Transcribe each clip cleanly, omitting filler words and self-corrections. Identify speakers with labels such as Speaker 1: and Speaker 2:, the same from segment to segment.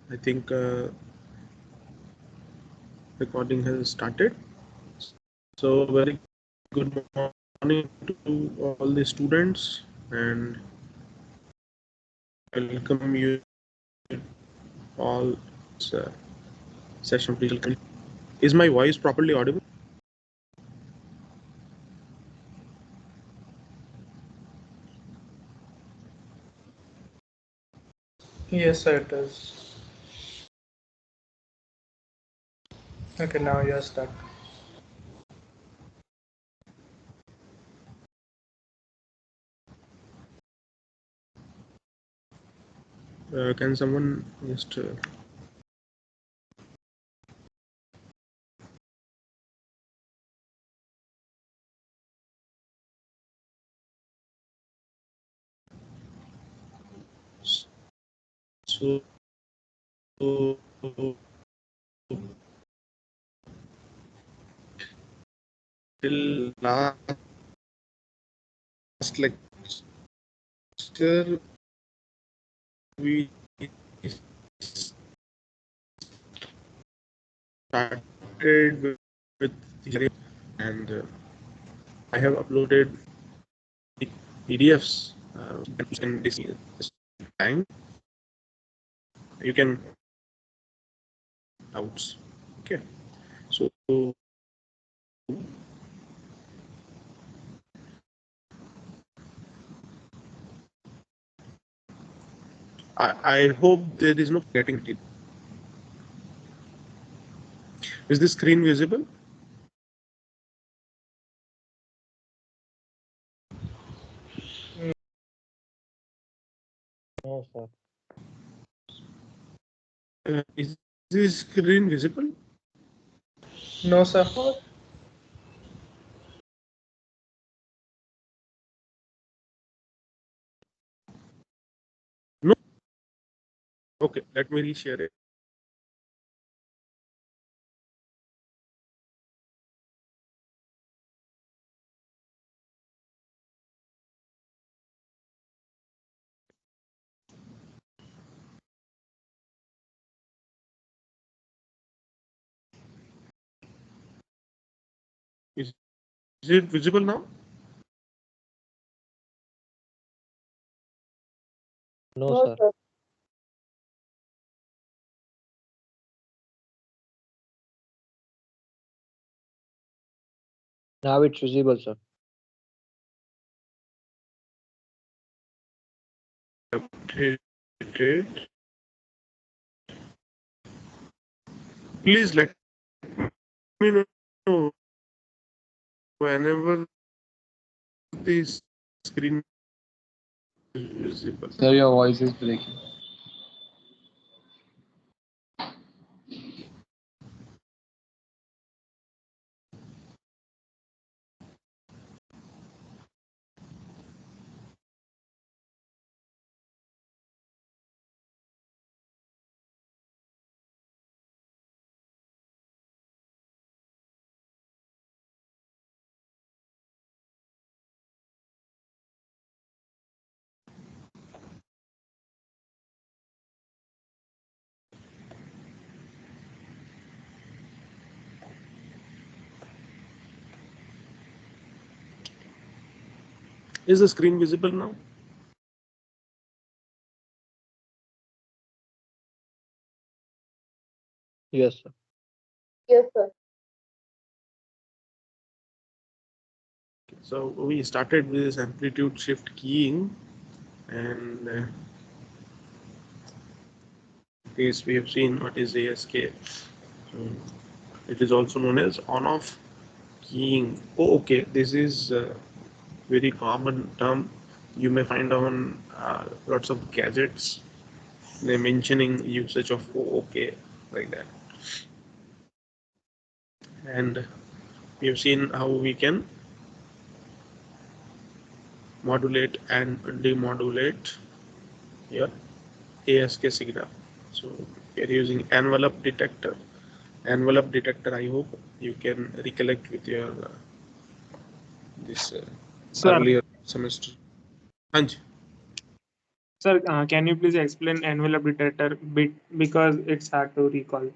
Speaker 1: I think recording has started. So very good morning to all the students and welcome you all session. Is my voice properly audible?
Speaker 2: Yes, sir, it is. Okay, now you are stuck.
Speaker 1: Can someone just so till last lecture we started with theory and I have uploaded PDFs in this time. You can doubts. Okay, so I hope there is no getting it. Is the screen visible?
Speaker 3: No, sir.
Speaker 1: Is this screen visible?
Speaker 2: No, sir.
Speaker 1: No. Okay, let me reshare it. Is it visible now?
Speaker 3: No, sir. Now it's visible, sir.
Speaker 1: Updated. Please let me know whenever this screen is visible.
Speaker 4: Sir, your voice is breaking.
Speaker 1: Is the screen visible now?
Speaker 3: Yes, sir.
Speaker 5: Yes, sir.
Speaker 1: So we started with this amplitude shift keying, and this we have seen what is ASK. So it is also known as on-off keying. Oh, okay. This is a very common term you may find on lots of gadgets. They're mentioning usage of OK like that. And we've seen how we can modulate and demodulate your ASK signal. So we're using envelope detector. Envelope detector, I hope you can recollect with your this
Speaker 4: Sir,
Speaker 1: earlier semester. Anj.
Speaker 4: Sir, can you please explain envelope detector bit because it's hard to recall?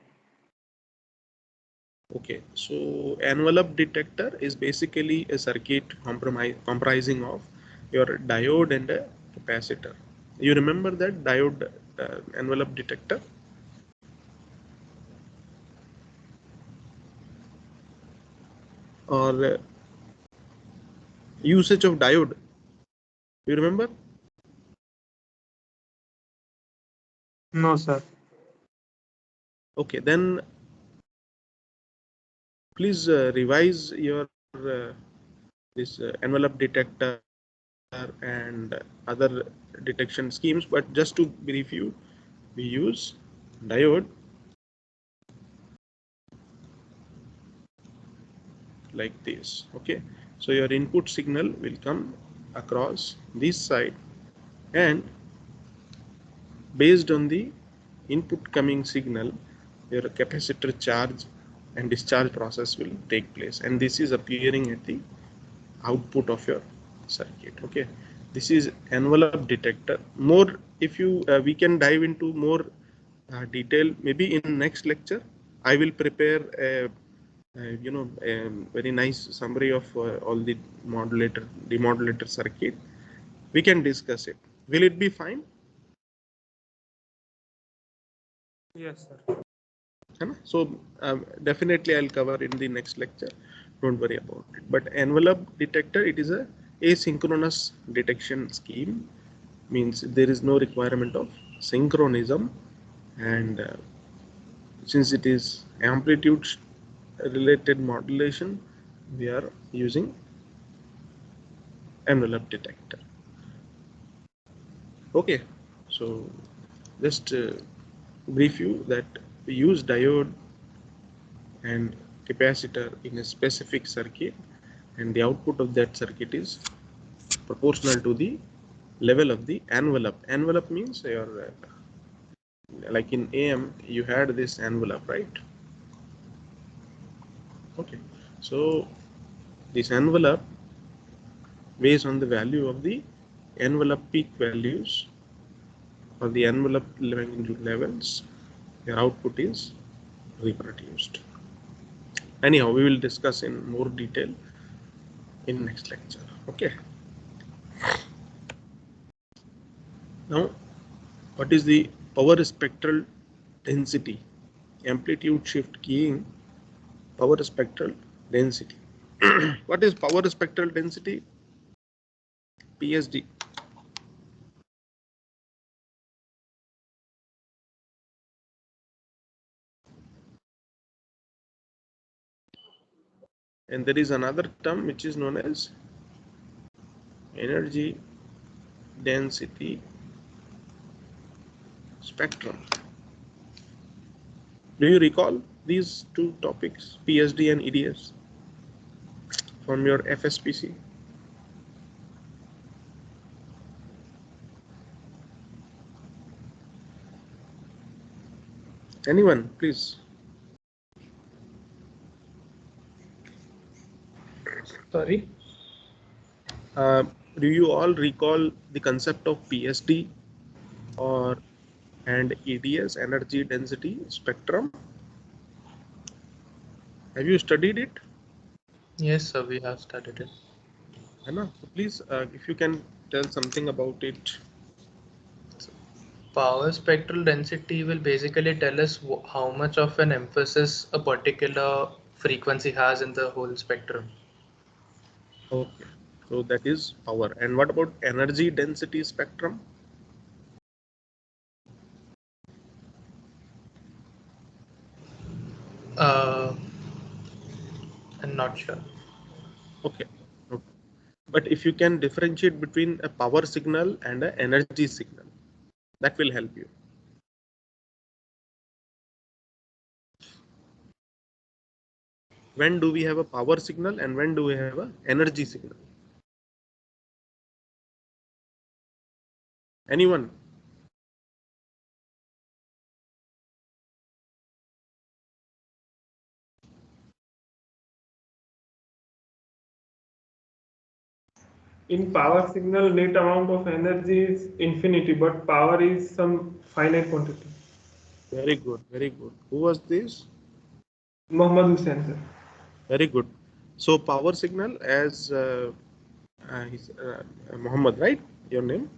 Speaker 1: Okay, so envelope detector is basically a circuit comprising of your diode and a capacitor. You remember that diode envelope detector? Or usage of diode? You remember?
Speaker 4: No, sir.
Speaker 1: Okay, then please revise your this envelope detector and other detection schemes. But just to brief you, we use diode like this. Okay, so your input signal will come across this side, and based on the input coming signal, your capacitor charge and discharge process will take place, and this is appearing at the output of your circuit. Okay, this is envelope detector. More, if you we can dive into more detail maybe in next lecture. I will prepare a very nice summary of all the demodulator circuit. We can discuss it. Will it be fine?
Speaker 4: Yes, sir.
Speaker 1: So definitely I'll cover in the next lecture. Don't worry about it. But envelope detector, it is a asynchronous detection scheme. Means there is no requirement of synchronism, and since it is amplitude related modulation, we are using envelope detector. Okay, so just brief you that we use diode and capacitor in a specific circuit, and the output of that circuit is proportional to the level of the envelope. Envelope means your like in AM you had this envelope, right? Okay, so this envelope, based on the value of the envelope peak values or the envelope levels, your output is reproduced. Anyhow, we will discuss in more detail in next lecture. Okay, now what is the power spectral density? Amplitude shift keying power spectral density. What is power spectral density? PSD. And there is another term which is known as energy density spectrum. Do you recall these two topics, PSD and EDS, from your FSPC? Anyone, please?
Speaker 2: Sorry.
Speaker 1: Do you all recall the concept of PSD or and EDS, energy density spectrum? Have you studied it?
Speaker 2: Yes, sir, we have studied it.
Speaker 1: Anna, so please, if you can tell something about it.
Speaker 2: Power spectral density will basically tell us how much of an emphasis a particular frequency has in the whole spectrum.
Speaker 1: Okay, so that is power. And what about energy density spectrum?
Speaker 2: Uh, I'm not sure.
Speaker 1: Okay, okay. But if you can differentiate between a power signal and an energy signal, that will help you. When do we have a power signal and when do we have an energy signal? Anyone?
Speaker 4: In power signal, net amount of energy is infinity, but power is some finite quantity.
Speaker 1: Very good, very good. Who was this?
Speaker 4: Muhammad Hussain, sir.
Speaker 1: Very good. So power signal as Muhammad, right? Your name?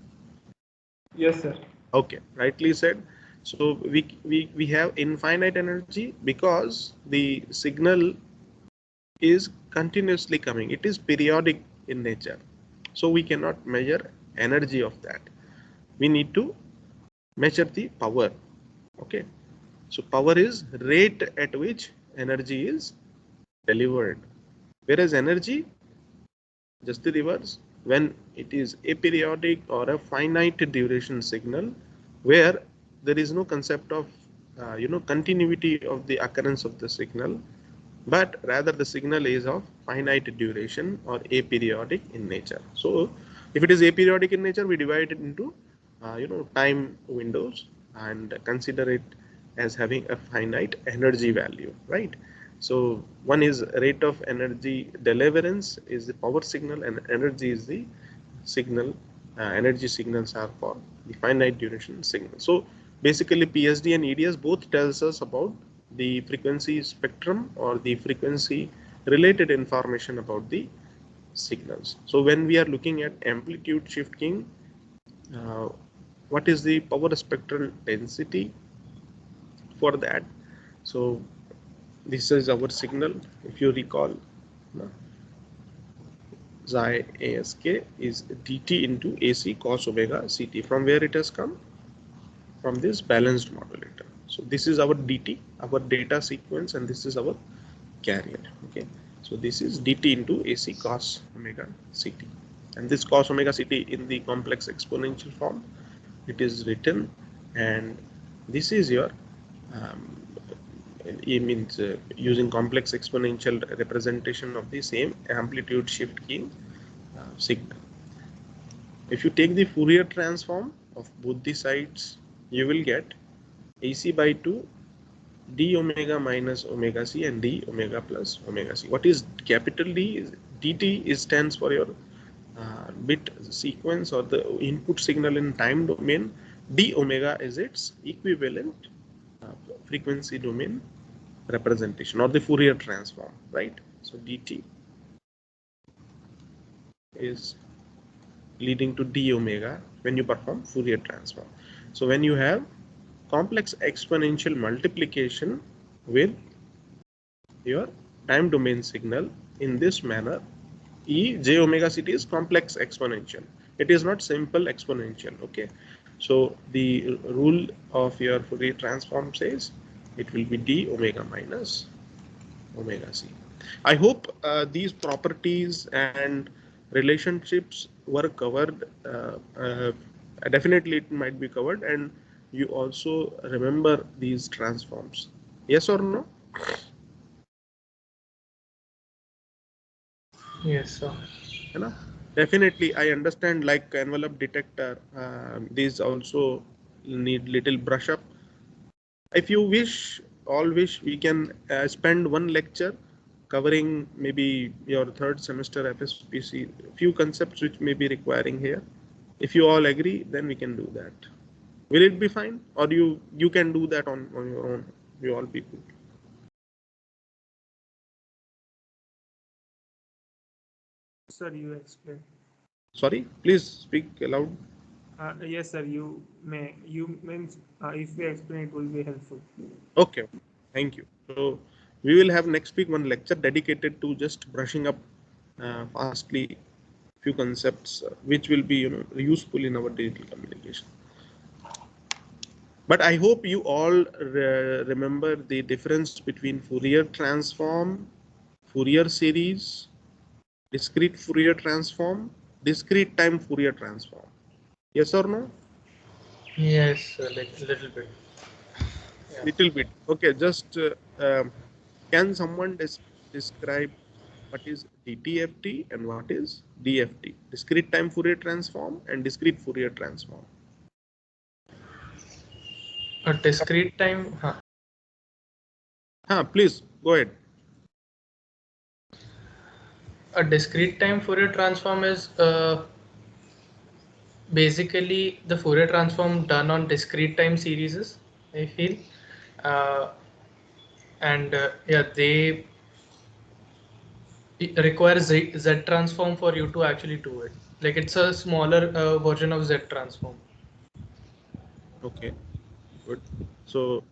Speaker 4: Yes, sir.
Speaker 1: Okay, rightly said. So we have infinite energy because the signal is continuously coming. It is periodic in nature. So we cannot measure energy of that. We need to measure the power. Okay. So power is rate at which energy is delivered. Whereas energy, just the reverse, when it is aperiodic or a finite duration signal, where there is no concept of continuity of the occurrence of the signal, but rather the signal is of finite duration or aperiodic in nature. So if it is aperiodic in nature, we divide it into time windows and consider it as having a finite energy value, right? So one is rate of energy deliverance is the power signal, and energy is the signal. Energy signals are for the finite duration signal. So basically PSD and EDS both tells us about the frequency spectrum or the frequency related information about the signals. So when we are looking at amplitude shifting, uh, what is the power spectral density for that? So this is our signal. If you recall, xi ask is dt into AC cos omega ct. From where it has come? From this balanced modulator. So this is our dt, our data sequence, and this is our carrier. Okay, so this is dt into AC cos omega ct, and this cos omega ct in the complex exponential form it is written, and this is your it means using complex exponential representation of the same amplitude shift keying signal. If you take the Fourier transform of both the sides, you will get AC by 2 d omega minus omega c and d omega plus omega c. What is capital D? dt is stands for your bit sequence or the input signal in time domain. D omega is its equivalent frequency domain representation or the Fourier transform, right? So dt is leading to d omega when you perform Fourier transform. So when you have complex exponential multiplication with your time domain signal in this manner, e j omega ct is complex exponential. It is not simple exponential. Okay, so the rule of your Fourier transform says it will be d omega minus omega c. I hope these properties and relationships were covered. Definitely, it might be covered, and you also remember these transforms. Yes or no?
Speaker 2: Yes, sir.
Speaker 1: You know? Definitely, I understand. Like envelope detector, these also need little brush up. If you wish, all wish, we can spend one lecture covering maybe your third semester FSPC, few concepts which may be requiring here. If you all agree, then we can do that. Will it be fine? Or you can do that on your own, you all people?
Speaker 4: Sir, you explain.
Speaker 1: Sorry, please speak aloud.
Speaker 4: Yes, sir. You may. You means if we explain, it will be helpful.
Speaker 1: Okay, thank you. So we will have next week one lecture dedicated to just brushing up fastly few concepts which will be useful in our digital communication. But I hope you all remember the difference between Fourier transform, Fourier series, discrete Fourier transform, discrete time Fourier transform. Yes or no?
Speaker 2: Yes, like a little bit. Yeah.
Speaker 1: Little bit. Okay, just can someone describe what is DTFT and what is DFT? Discrete time Fourier transform and discrete Fourier transform.
Speaker 2: A discrete time.
Speaker 1: Please go ahead.
Speaker 2: a discrete time Fourier transform is basically the Fourier transform done on discrete time series, I feel. And yeah, they require Z transform for you to actually do it. Like it's a smaller version of Z transform.
Speaker 1: Okay, good. So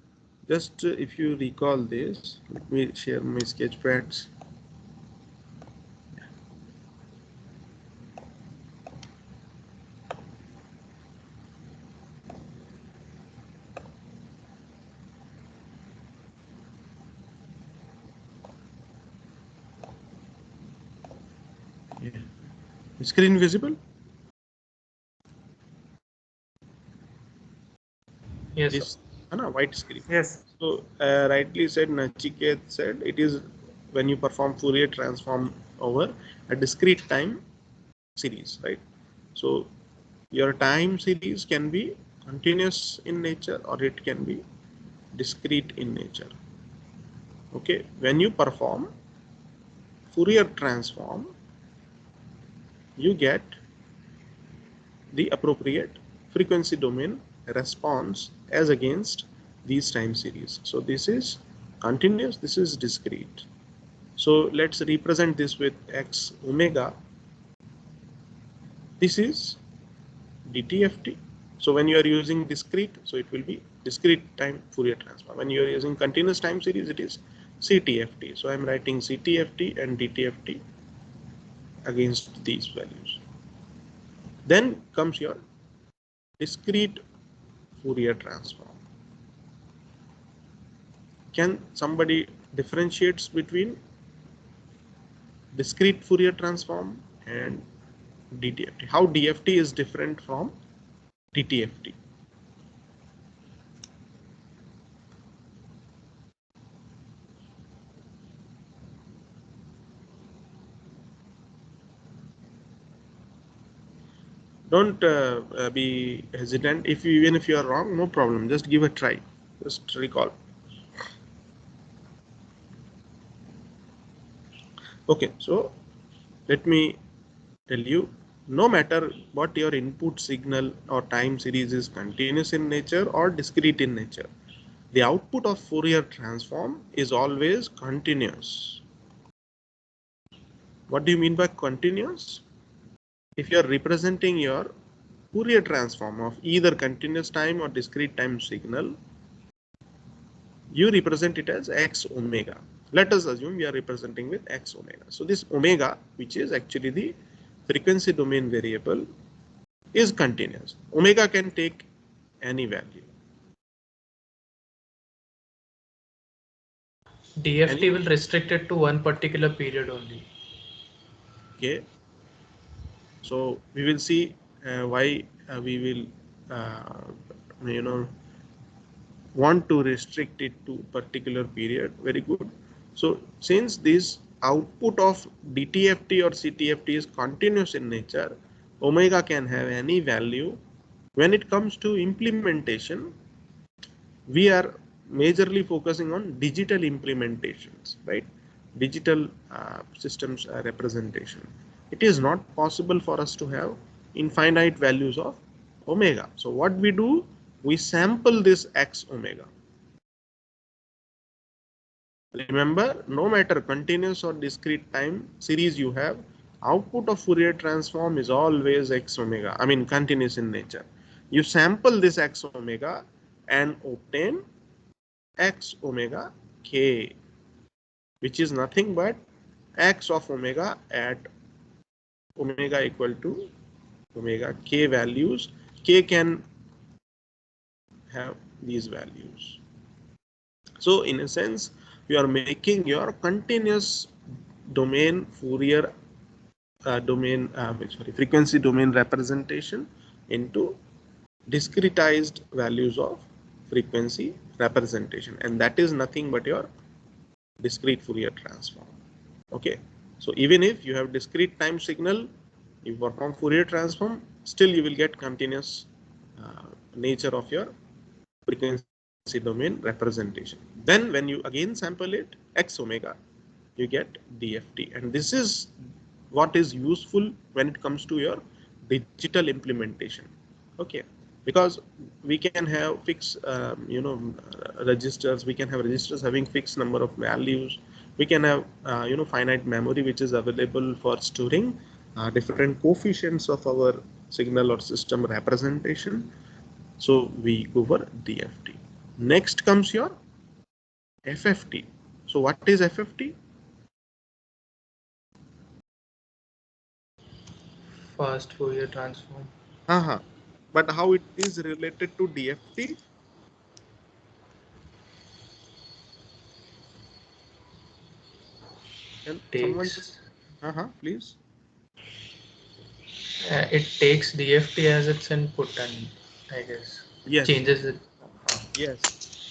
Speaker 1: just if you recall this, let me share my sketch pads. Yeah. Screen visible?
Speaker 2: Yes.
Speaker 1: This white screen.
Speaker 4: Yes.
Speaker 1: So rightly said, Nachiket said it is when you perform Fourier transform over a discrete time series, right? So your time series can be continuous in nature or it can be discrete in nature. Okay, when you perform Fourier transform, you get the appropriate frequency domain response as against these time series. So this is continuous, this is discrete. So let's represent this with x omega. This is DTFT. So when you are using discrete, so it will be discrete time Fourier transform. When you are using continuous time series, it is CTFT. So I'm writing CTFT and DTFT against these values. Then comes your discrete Fourier transform. Can somebody differentiates between discrete Fourier transform and DTFT? How DFT is different from DTFT? Don't be hesitant. Even if you are wrong, no problem. Just give a try. Just recall. Okay, so let me tell you, no matter what your input signal or time series is continuous in nature or discrete in nature, the output of Fourier transform is always continuous. What do you mean by continuous? If you are representing your Fourier transform of either continuous time or discrete time signal, you represent it as x omega. Let us assume we are representing with x omega. So this omega, which is actually the frequency domain variable, is continuous. Omega can take any value.
Speaker 2: DFT will restrict it to one particular period only.
Speaker 1: Okay. So we will see why we will, want to restrict it to particular period. Very good. So since this output of DTFT or CTFT is continuous in nature, omega can have any value. When it comes to implementation, we are majorly focusing on digital implementations, right? Digital systems representation. It is not possible for us to have infinite values of omega. So what we do, we sample this x omega. Remember, no matter continuous or discrete time series you have, output of Fourier transform is always x omega. I mean continuous in nature. You sample this x omega and obtain x omega k, which is nothing but x of omega at omega equal to omega k values. K can have these values. So in a sense, you are making your continuous domain Fourier frequency domain representation into discretized values of frequency representation, and that is nothing but your discrete Fourier transform. Okay, so even if you have discrete time signal, you perform Fourier transform, still you will get continuous nature of your frequency domain representation. Then when you again sample it x omega, you get DFT, and this is what is useful when it comes to your digital implementation. Okay, because we can have fixed registers, we can have registers having fixed number of values, we can have finite memory which is available for storing different coefficients of our signal or system representation. So we go for DFT. Next comes your FFT. So what is FFT?
Speaker 2: Fast Fourier transform.
Speaker 1: But how it is related to DFT? And someone just, please.
Speaker 2: It takes DFT as its input and I guess
Speaker 1: Yes.
Speaker 2: changes it.
Speaker 1: Yes.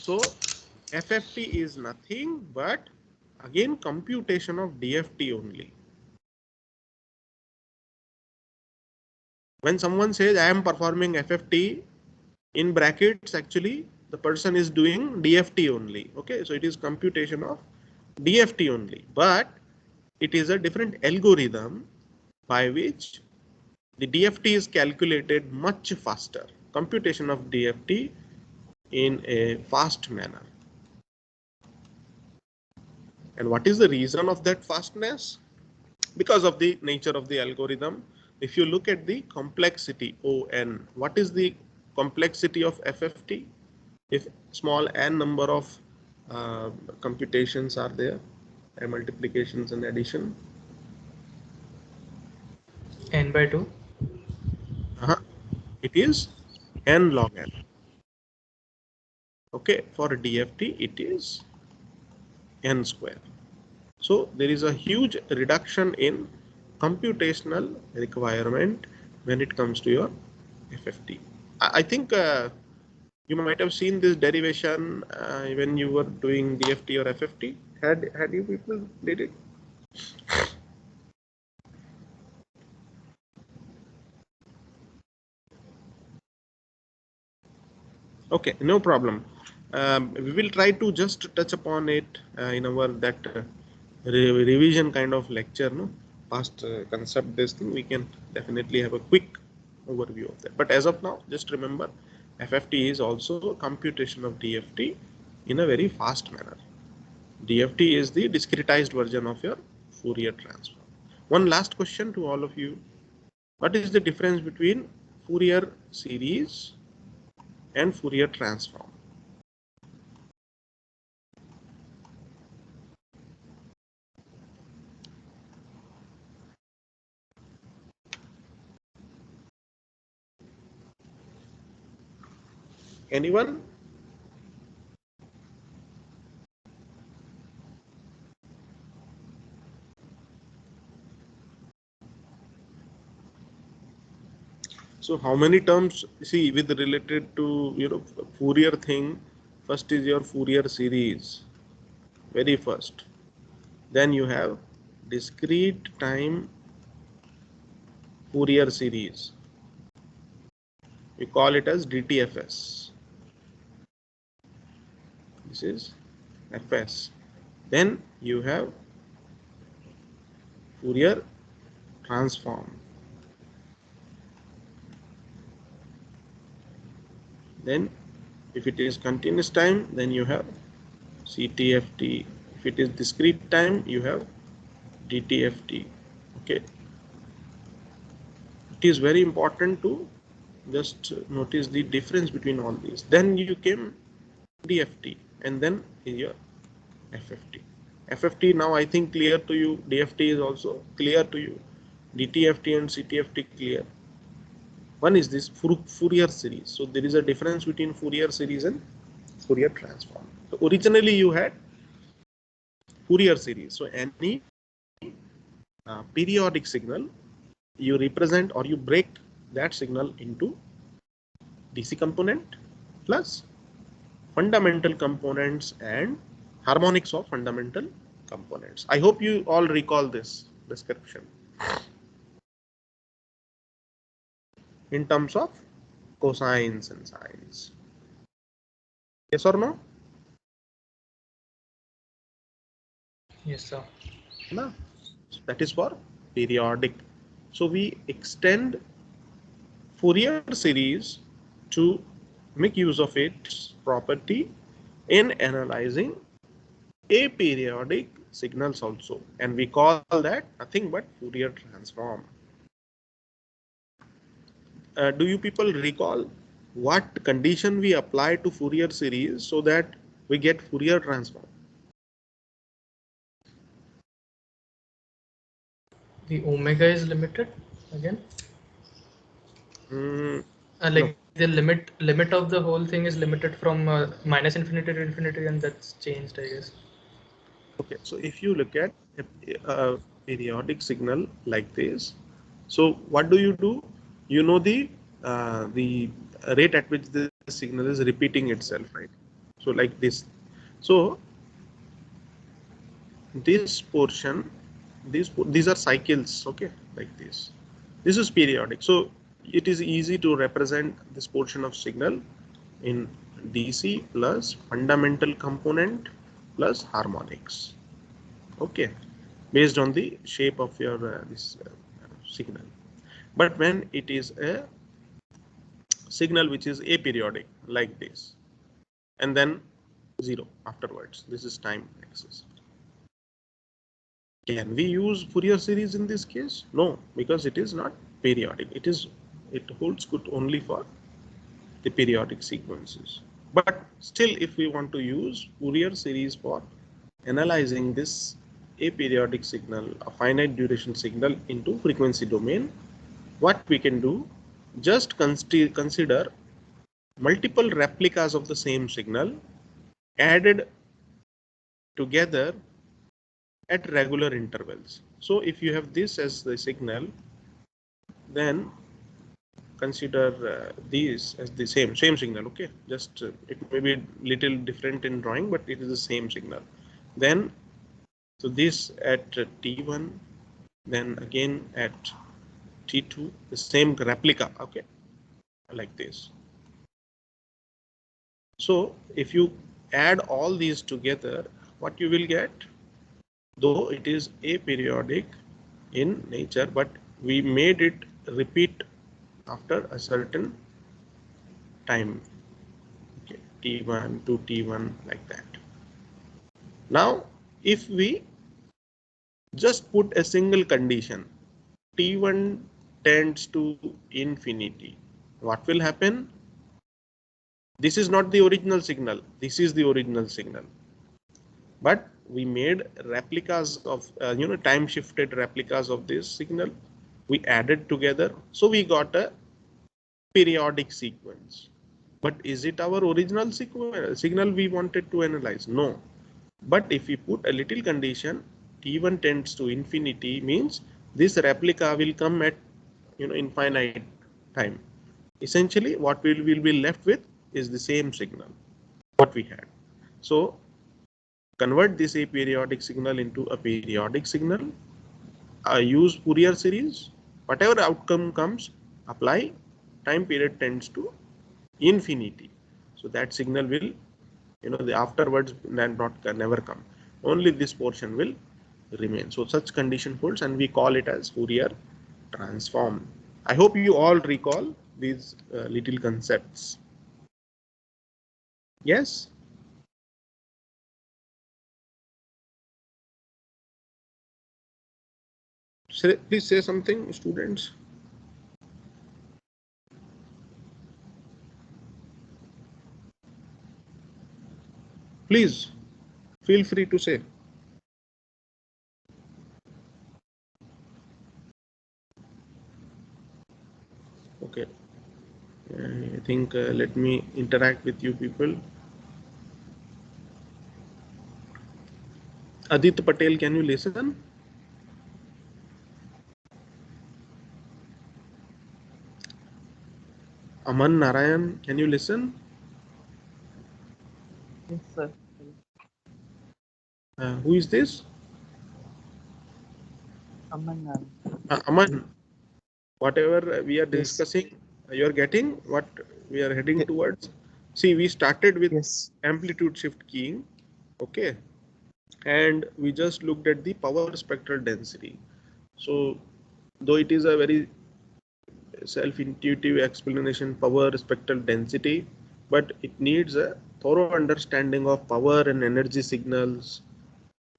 Speaker 1: So FFT is nothing but again computation of DFT only. When someone says I am performing FFT, in brackets actually the person is doing DFT only. Okay, so it is computation of DFT only, but it is a different algorithm by which the DFT is calculated much faster. Computation of DFT in a fast manner. And what is the reason of that fastness? Because of the nature of the algorithm. If you look at the complexity ON, what is the complexity of FFT? If small n number of computations are there, multiplications and addition.
Speaker 2: N by 2?
Speaker 1: It is n log n. Okay, for DFT it is n square. So there is a huge reduction in computational requirement when it comes to your FFT. I think you might have seen this derivation when you were doing DFT or FFT. Had you people did it? Okay, no problem. We will try to just touch upon it in our that revision kind of lecture, no? Past concept this thing, we can definitely have a quick overview of that. But as of now, just remember FFT is also computation of DFT in a very fast manner. DFT is the discretized version of your Fourier transform. One last question to all of you. What is the difference between Fourier series and Fourier transform? Anyone? So how many terms, see, with related to Fourier thing, first is your Fourier series, very first. Then you have discrete time Fourier series. We call it as DTFS. This is FS. Then you have Fourier transform. Then if it is continuous time, then you have CTFT. If it is discrete time, you have DTFT. Okay. It is very important to just notice the difference between all these. Then you came DFT and then here FFT. FFT now I think clear to you. DFT is also clear to you. DTFT and CTFT clear. One is this Fourier series. So there is a difference between Fourier series and Fourier transform. So originally you had Fourier series. So any periodic signal, you represent or you break that signal into DC component plus fundamental components and harmonics of fundamental components. I hope you all recall this description in terms of cosines and sines. Yes or no?
Speaker 2: Yes, sir.
Speaker 1: No. That is for periodic. So we extend Fourier series to make use of its property in analyzing aperiodic signals also, and we call that nothing but Fourier transform. Do you people recall what condition we apply to Fourier series so that we get Fourier transform?
Speaker 2: The omega is limited again.
Speaker 1: Mm,
Speaker 2: Like
Speaker 1: no.
Speaker 2: the limit of the whole thing is limited from minus infinity to infinity, and that's changed, I guess.
Speaker 1: Okay, so if you look at a periodic signal like this, so what do? You know the rate at which the signal is repeating itself, right? So like this. So this portion, these are cycles, okay, like this. This is periodic. So it is easy to represent this portion of signal in DC plus fundamental component plus harmonics. Okay, based on the shape of your this signal. But when it is a signal which is aperiodic like this, and then 0 afterwards, this is time axis. Can we use Fourier series in this case? No, because it is not periodic. It holds good only for the periodic sequences. But still, if we want to use Fourier series for analyzing this aperiodic signal, a finite duration signal into frequency domain, what we can do, just consider multiple replicas of the same signal added together at regular intervals. So if you have this as the signal, then consider these as the same signal. Okay, just it may be little different in drawing, but it is the same signal. Then so this at T1, then again at T2, the same replica. Okay, like this. So if you add all these together, what you will get, though it is aperiodic in nature, but we made it repeat after a certain time. Okay, T1 to T1 like that. Now, if we just put a single condition, T1 tends to infinity, what will happen? This is not the original signal. This is the original signal. But we made replicas of, time shifted replicas of this signal. We added together. So we got a periodic sequence. But is it our original signal we wanted to analyze? No. But if we put a little condition, T1 tends to infinity, means this replica will come at infinite time. Essentially, what we will be left with is the same signal what we had. So convert this aperiodic signal into a periodic signal. Use Fourier series. Whatever outcome comes, apply. Time period tends to infinity. So that signal will, the afterwards never come. Only this portion will remain. So such condition holds, and we call it as Fourier transform. I hope you all recall these little concepts. Yes. Please say something, students. Please feel free to say. Okay. I think let me interact with you people. Aditya Patel, can you listen? Aman Narayan, can you listen?
Speaker 5: Yes, sir.
Speaker 1: Who is this?
Speaker 5: Aman.
Speaker 1: Aman, whatever we are
Speaker 5: Yes.
Speaker 1: discussing, you are getting what we are heading towards. See, we started with
Speaker 5: Yes.
Speaker 1: amplitude shift keying, okay, and we just looked at the power spectral density. So though it is a very self-intuitive explanation, power, spectral density, but it needs a thorough understanding of power and energy signals,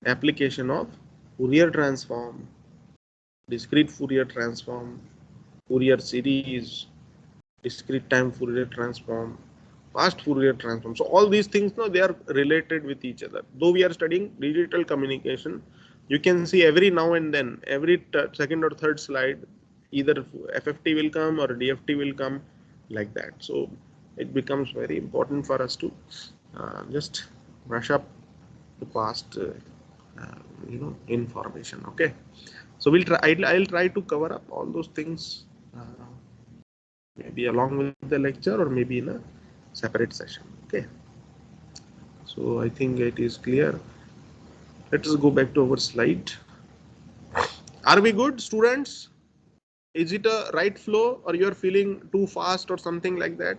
Speaker 1: application of Fourier transform, discrete Fourier transform, Fourier series, discrete time Fourier transform, fast Fourier transform. So all these things now they are related with each other. Though we are studying digital communication, you can see every now and then, every second or third slide, either FFT will come or DFT will come, like that. So it becomes very important for us to just brush up the past information. Okay, so we'll try. I'll try to cover up all those things, maybe along with the lecture or maybe in a separate session. Okay, so I think it is clear. Let us go back to our slide. Are we good, students? Is it a right flow, or you're feeling too fast or something like that?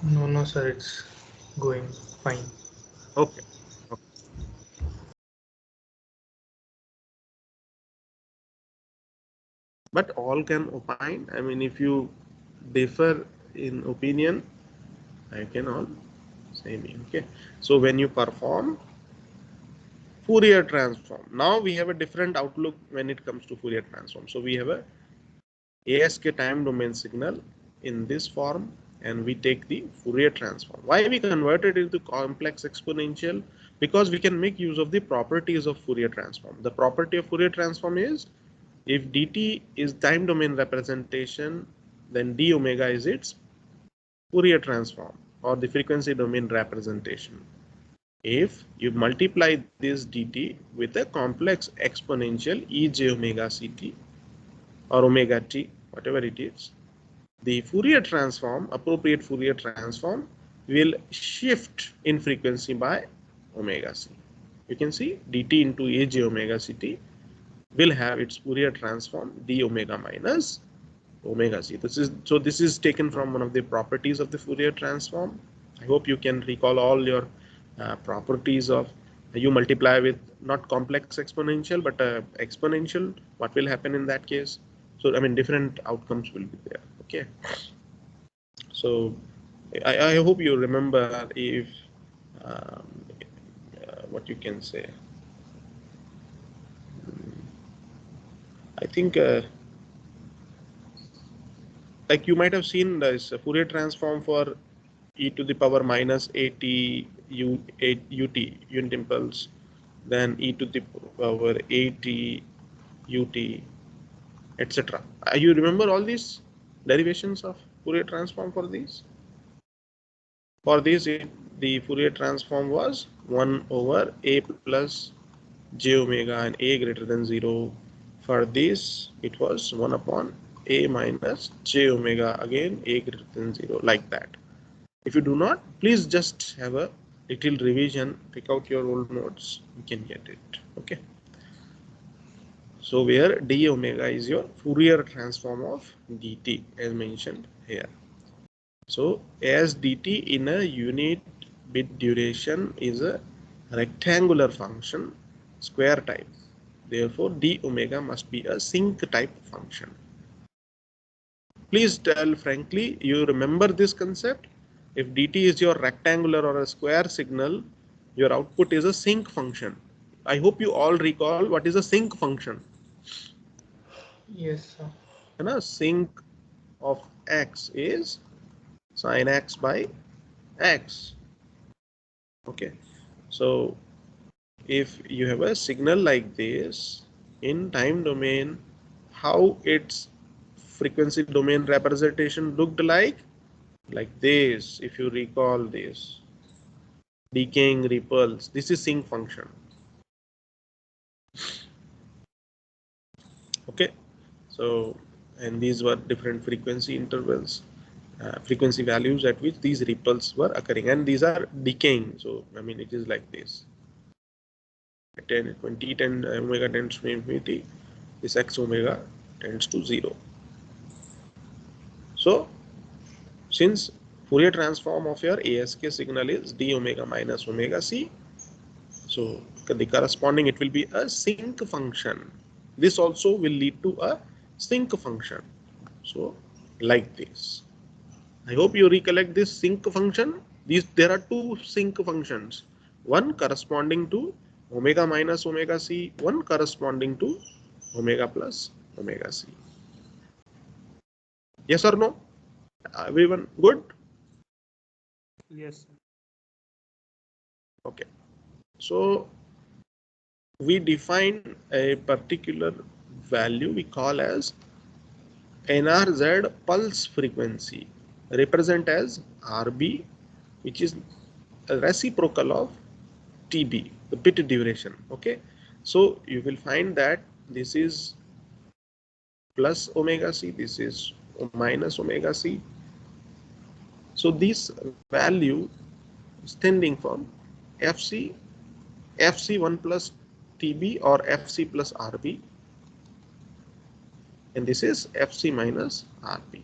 Speaker 2: No, sir, it's going fine.
Speaker 1: Okay. But all can opine. I mean, if you differ in opinion, I can all say me. Okay. So when you perform Fourier transform, now we have a different outlook when it comes to Fourier transform. So we have a ASK time domain signal in this form, and we take the Fourier transform. Why we convert it into complex exponential? Because we can make use of the properties of Fourier transform. The property of Fourier transform is, if dt is time domain representation, then d omega is its Fourier transform or the frequency domain representation. If you multiply this dt with a complex exponential ej omega ct or omega t, whatever it is, the Fourier transform, appropriate Fourier transform, will shift in frequency by omega c. You can see dt into ej omega ct will have its Fourier transform d omega minus omega c. This is taken from one of the properties of the Fourier transform. I hope you can recall all your properties of, you multiply with not complex exponential but exponential, what will happen in that case. So I mean different outcomes will be there. Okay, so I hope you remember, if what you can say, I think like you might have seen this Fourier transform for e to the power minus at ut unit impulse, then e to the power at ut, etc. You remember all these derivations of Fourier transform for these? For this, the Fourier transform was 1 over a plus j omega and a greater than 0. For this, it was 1 upon a minus j omega, again a greater than 0, like that. If you do not, please just have a little revision, pick out your old notes, you can get it. Okay. So where d omega is your Fourier transform of dt as mentioned here. So as dt in a unit bit duration is a rectangular function, square type. Therefore, d omega must be a sinc type function. Please tell frankly, you remember this concept? If dt is your rectangular or a square signal, your output is a sinc function. I hope you all recall what is a sinc function.
Speaker 2: Yes, sir.
Speaker 1: And a sinc of x is sin x by x. Okay, so if you have a signal like this in time domain, how its frequency domain representation looked like this. If you recall this, decaying ripples, this is sinc function. Okay, so and these were different frequency intervals, frequency values at which these ripples were occurring, and these are decaying. So I mean it is like this. 10 20 10 omega tends to infinity, this x omega tends to 0. So since Fourier transform of your ASK signal is d omega minus omega c, so the corresponding, it will be a sinc function. This also will lead to a sinc function. So like this. I hope you recollect this sinc function. There are two sinc functions, one corresponding to omega minus omega c, one corresponding to omega plus omega c. Yes or no? Everyone good?
Speaker 4: Yes.
Speaker 1: Okay. So we define a particular value we call as NRZ pulse frequency, represent as RB, which is a reciprocal of TB, the bit duration. Okay, so you will find that this is plus omega c, this is minus omega c. So this value is tending from FC1 plus TB or FC plus RB, and this is FC minus RB.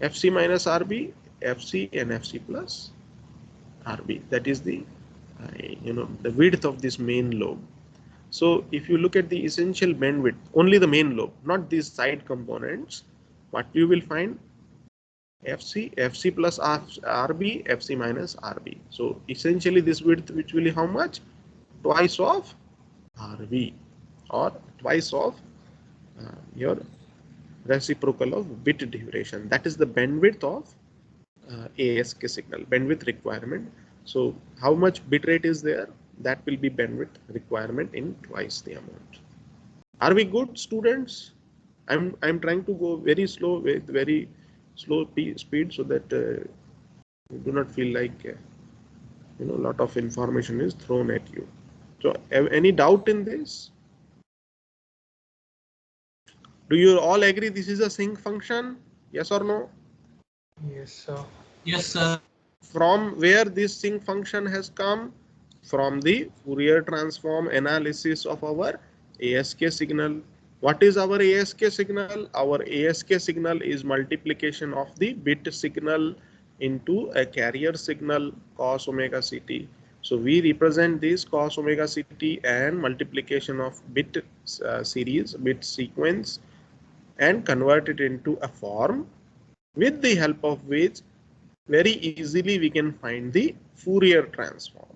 Speaker 1: FC minus RB, FC and FC plus RB. That is the the width of this main lobe. So if you look at the essential bandwidth, only the main lobe, not these side components, what you will find FC, FC plus RB, FC minus RB. So essentially this width which will be how much? Twice of RB or twice of your reciprocal of bit duration. That is the bandwidth of ASK signal, bandwidth requirement. So how much bit rate is there? That will be bandwidth requirement in twice the amount. Are we good, students? I'm trying to go very slow with very slow speed so that you do not feel like a lot of information is thrown at you. So any doubt in this? Do you all agree this is a sinc function? Yes or no?
Speaker 2: Yes, sir.
Speaker 5: Yes, sir.
Speaker 1: From where this sinc function has come? From the Fourier transform analysis of our ASK signal. What is our ASK signal? Our ASK signal is multiplication of the bit signal into a carrier signal cos omega ct. So we represent this cos omega ct and multiplication of bit series, bit sequence, and convert it into a form with the help of which very easily we can find the Fourier transform.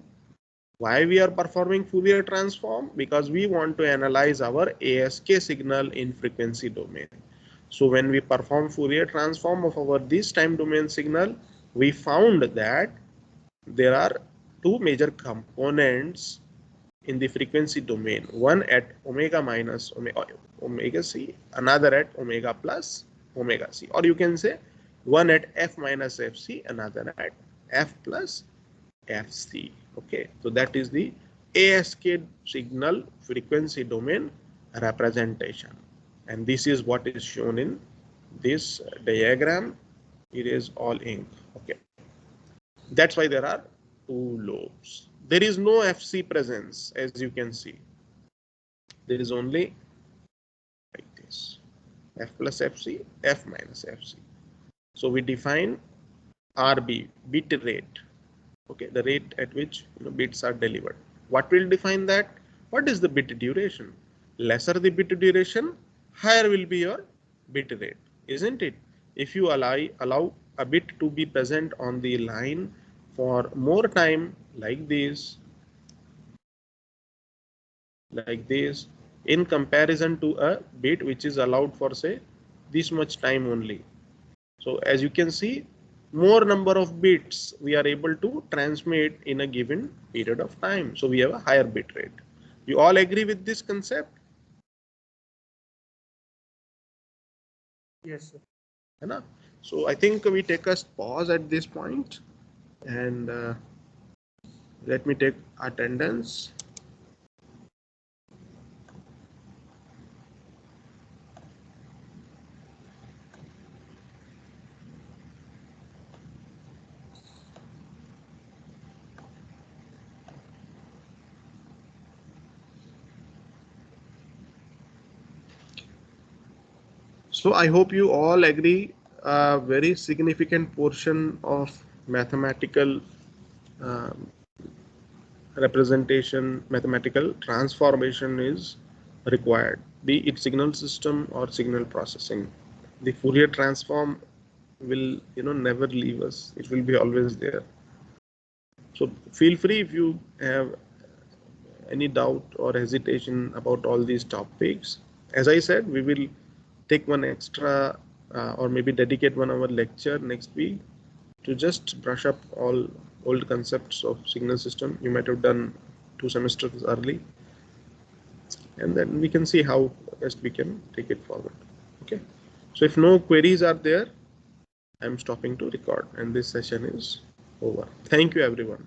Speaker 1: Why we are performing Fourier transform? Because we want to analyze our ASK signal in frequency domain. So when we perform Fourier transform of our this time domain signal, we found that there are two major components in the frequency domain, one at omega minus omega c, another at omega plus omega c, or you can say one at f minus fc, another at f plus fc. Okay, so that is the ASK signal frequency domain representation, and this is what is shown in this diagram. It is all ink. Okay, that's why there are two lobes. There is no FC presence, as you can see. There is only like this, f plus fc, f minus fc. So we define RB, bit rate. Okay, the rate at which bits are delivered. What will define that? What is the bit duration? Lesser the bit duration, higher will be your bit rate, isn't it? If you allow a bit to be present on the line for more time, like this, in comparison to a bit which is allowed for say this much time only. So as you can see, more number of bits we are able to transmit in a given period of time. So we have a higher bit rate. You all agree with this concept?
Speaker 4: Yes, sir.
Speaker 1: Right? So I think we take a pause at this point and let me take attendance. So I hope you all agree a very significant portion of mathematical representation, mathematical transformation is required, be it signal system or signal processing. The Fourier transform will never leave us. It will be always there. So feel free if you have any doubt or hesitation about all these topics. As I said, we will take one extra or maybe dedicate 1 hour lecture next week to just brush up all old concepts of signal system you might have done 2 semesters early, and then we can see how best we can take it forward. Okay, so if no queries are there, I'm stopping to record and this session is over. Thank you everyone.